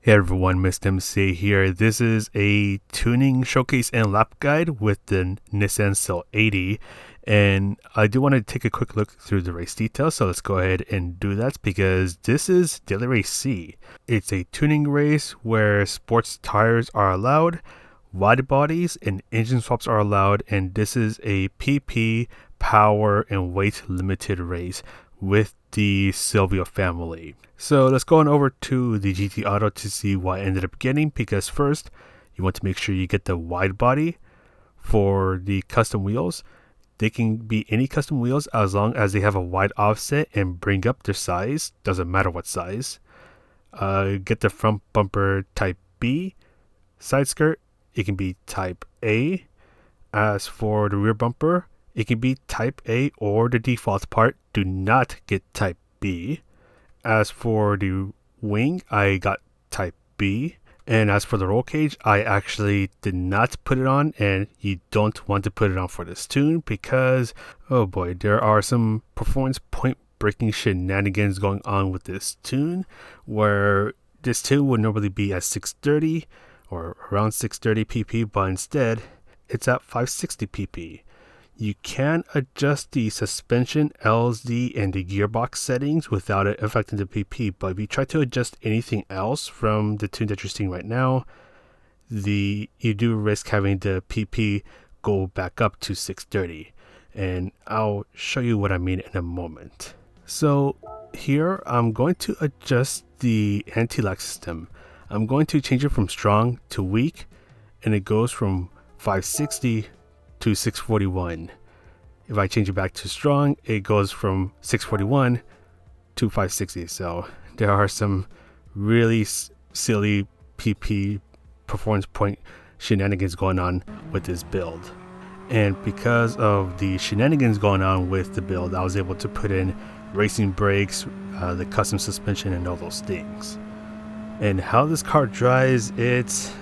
Hey everyone, Mr. MC here. This is a tuning showcase and lap guide with the Nissan Sileighty, and I do want to take a quick look through the race details, so let's go ahead and do that because this is Daily Race C. It's a tuning race where sports tires are allowed, wide bodies and engine swaps are allowed, and this is a PP, power, and weight limited race with the Silvio family. So let's go on over to the GT Auto to see what I ended up getting, because first you want to make sure you get the wide body for the custom wheels. They can be any custom wheels as long as they have a wide offset and bring up their size, doesn't matter what size. Get the front bumper type B. Side skirt, it can be type A. As for the rear bumper, it can be type A or the default part. Do not get type B. As for the wing, I got type B. And as for the roll cage, I actually did not put it on, and you don't want to put it on for this tune because, oh boy, there are some performance point breaking shenanigans going on with this tune, where this tune would normally be at 630 or around 630 pp, but instead it's at 560 pp. You can adjust the suspension, LSD, and the gearbox settings without it affecting the PP, but if you try to adjust anything else from the tune that you're seeing right now, you do risk having the PP go back up to 630, and I'll show you what I mean in a moment. So here I'm going to adjust the anti-lag system. I'm going to change it from strong to weak, and it goes from 560 to 641. If I change it back to strong, it goes from 641 to 560. So there are some really silly PP performance point shenanigans going on with this build. And because of the shenanigans going on with the build, I was able to put in racing brakes, the custom suspension, and all those things. And how this car drives, it's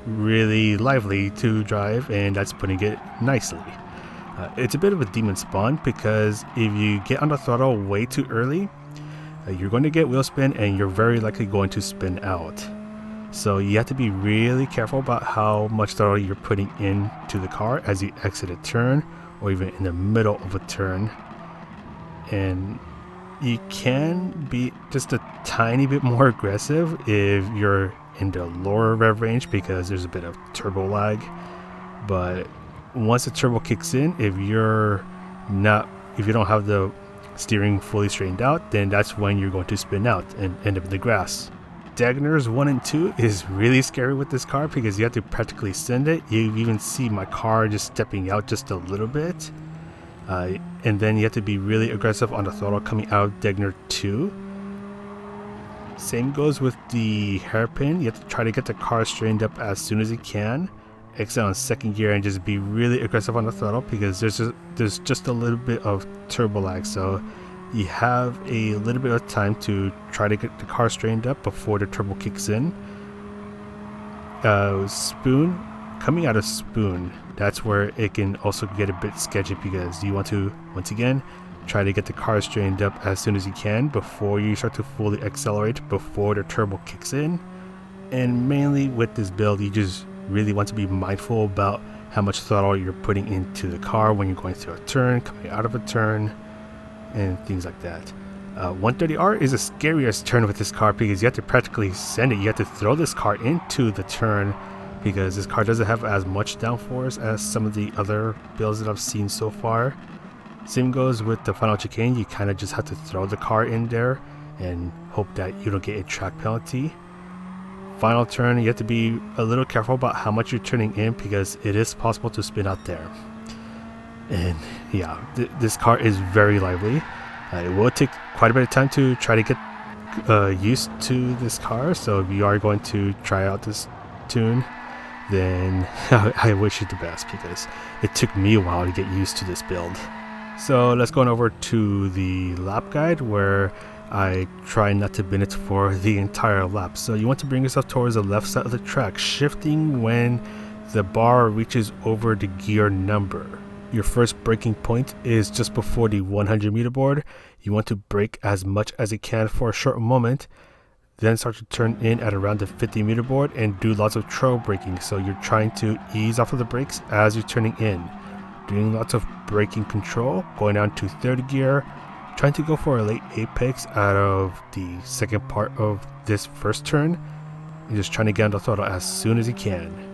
really lively to drive, and that's putting it nicely. It's a bit of a demon spawn because if you get on the throttle way too early, you're going to get wheel spin and you're very likely going to spin out. So you have to be really careful about how much throttle you're putting into the car as you exit a turn or even in the middle of a turn. And you can be just a tiny bit more aggressive if you're in the lower rev range because there's a bit of turbo lag. But once the turbo kicks in, if you don't have the steering fully straightened out, then that's when you're going to spin out and end up in the grass. Dageners 1 and 2 is really scary with this car because you have to practically send it. You even see my car just stepping out just a little bit. And then you have to be really aggressive on the throttle coming out of Dagener 2. Same goes with the hairpin. You have to try to get the car straightened up as soon as you can. Exit on second gear and just be really aggressive on the throttle because there's just a little bit of turbo lag. So you have a little bit of time to try to get the car straightened up before the turbo kicks in. Spoon, coming out of spoon, that's where it can also get a bit sketchy because you want to, once again, try to get the car straightened up as soon as you can before you start to fully accelerate before the turbo kicks in. And mainly with this build, you just really want to be mindful about how much throttle you're putting into the car when you're going through a turn, coming out of a turn, and things like that. 130R is the scariest turn with this car because you have to practically send it. You have to throw this car into the turn because this car doesn't have as much downforce as some of the other builds that I've seen so far. Same goes with the final chicane. You kind of just have to throw the car in there and hope that you don't get a track penalty. Final turn, you have to be a little careful about how much you're turning in because it is possible to spin out there. And yeah, this car is very lively. It will take quite a bit of time to try to get used to this car. So if you are going to try out this tune, then I wish you the best because it took me a while to get used to this build. So let's go on over to the lap guide where I try not to bend it for the entire lap. So you want to bring yourself towards the left side of the track, shifting when the bar reaches over the gear number. Your first braking point is just before the 100 meter board. You want to brake as much as you can for a short moment. then start to turn in at around the 50-meter board and do lots of trail braking. So you're trying to ease off of the brakes as you're turning in, doing lots of braking control, going down to third gear, trying to go for a late apex out of the second part of this first turn. You're just trying to get on the throttle as soon as you can.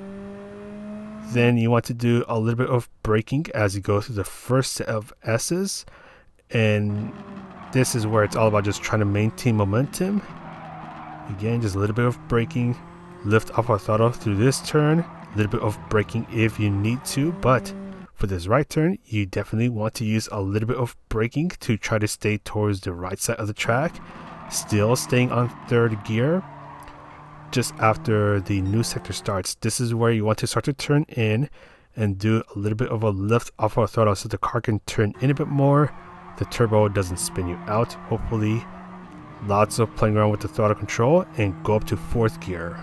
Then you want to do a little bit of braking as you go through the first set of S's, and this is where it's all about just trying to maintain momentum. Again, just a little bit of braking, lift off our throttle through this turn, a little bit of braking if you need to, but for this right turn, you definitely want to use a little bit of braking to try to stay towards the right side of the track, still staying on third gear. Just after the new sector starts, this is where you want to start to turn in and do a little bit of a lift off our throttle so the car can turn in a bit more, the turbo doesn't spin you out, hopefully. Lots of playing around with the throttle control and go up to fourth gear.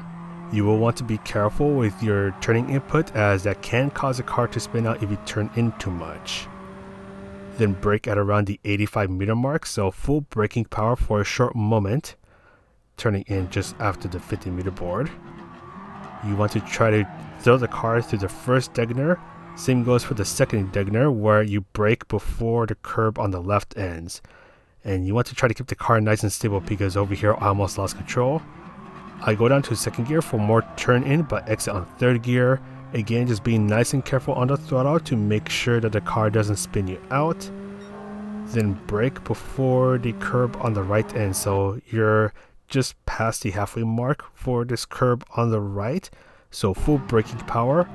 You will want to be careful with your turning input as that can cause the car to spin out if you turn in too much. Then brake at around the 85-meter mark, so full braking power for a short moment, turning in just after the 50-meter board. You want to try to throw the car through the first deganer. Same goes for the second deganer, where you brake before the curb on the left ends. And you want to try to keep the car nice and stable because over here I almost lost control. I go down to second gear for more turn in, but exit on third gear. Again, just being nice and careful on the throttle to make sure that the car doesn't spin you out. Then brake before the curb on the right end, so you're just past the halfway mark for this curb on the right, so full braking power.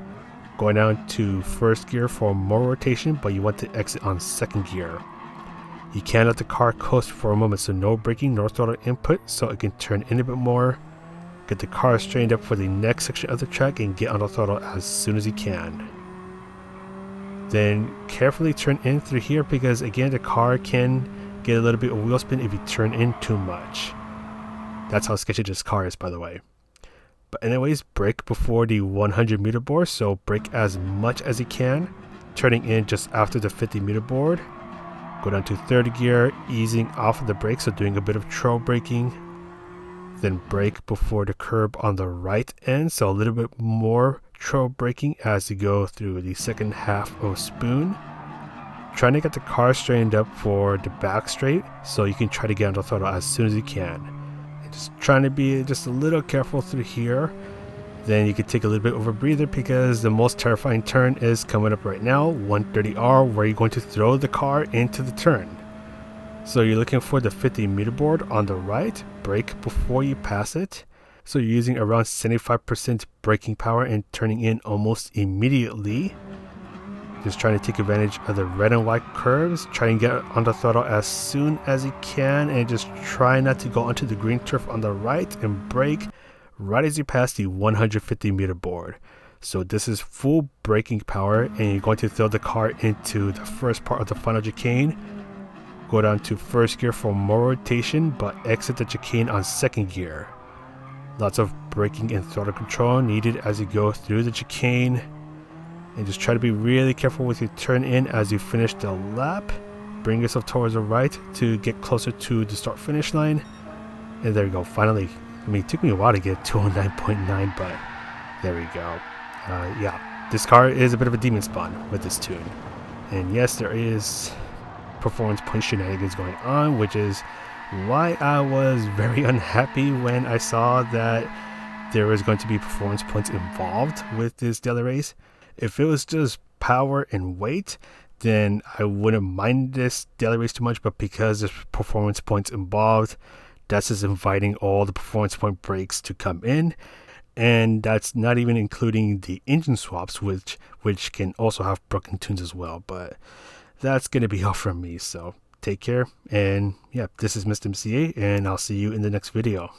Going down to first gear for more rotation, but you want to exit on second gear. You can't let the car coast for a moment, so no braking, no throttle input, so it can turn in a bit more. Get the car straightened up for the next section of the track and get on the throttle as soon as you can. Then carefully turn in through here because again the car can get a little bit of wheel spin if you turn in too much. That's how sketchy this car is, by the way. But anyways, brake before the 100-meter board, so brake as much as you can, turning in just after the 50-meter board. Go down to third gear, easing off of the brakes, so doing a bit of trail braking. Then brake before the curb on the right end, so a little bit more trail braking as you go through the second half of spoon. Trying to get the car straightened up for the back straight, so you can try to get on the throttle as soon as you can. And just trying to be just a little careful through here. Then you can take a little bit of a breather because the most terrifying turn is coming up right now, 130R, where you're going to throw the car into the turn. So you're looking for the 50-meter board on the right, brake before you pass it. So you're using around 75% braking power and turning in almost immediately. Just trying to take advantage of the red and white curves, try and get on the throttle as soon as you can, and just try not to go onto the green turf on the right and brake right as you pass the 150-meter board. So this is full braking power, and you're going to throw the car into the first part of the final chicane. Go down to first gear for more rotation, but exit the chicane on second gear. Lots of braking and throttle control needed as you go through the chicane. And just try to be really careful with your turn in as you finish the lap. Bring yourself towards the right to get closer to the start finish line. And there you go, finally. I mean, it took me a while to get 209.9, but there we go. Yeah, this car is a bit of a demon spawn with this tune. And yes, there is performance point shenanigans going on, which is why I was very unhappy when I saw that there was going to be performance points involved with this daily race. If it was just power and weight, then I wouldn't mind this daily race too much, but because there's performance points involved, that's just inviting all the performance point breaks to come in, and that's not even including the engine swaps, which can also have broken tunes as well. But that's gonna be all from me, so take care, and yeah, this is Mr. MCA, and I'll see you in the next video.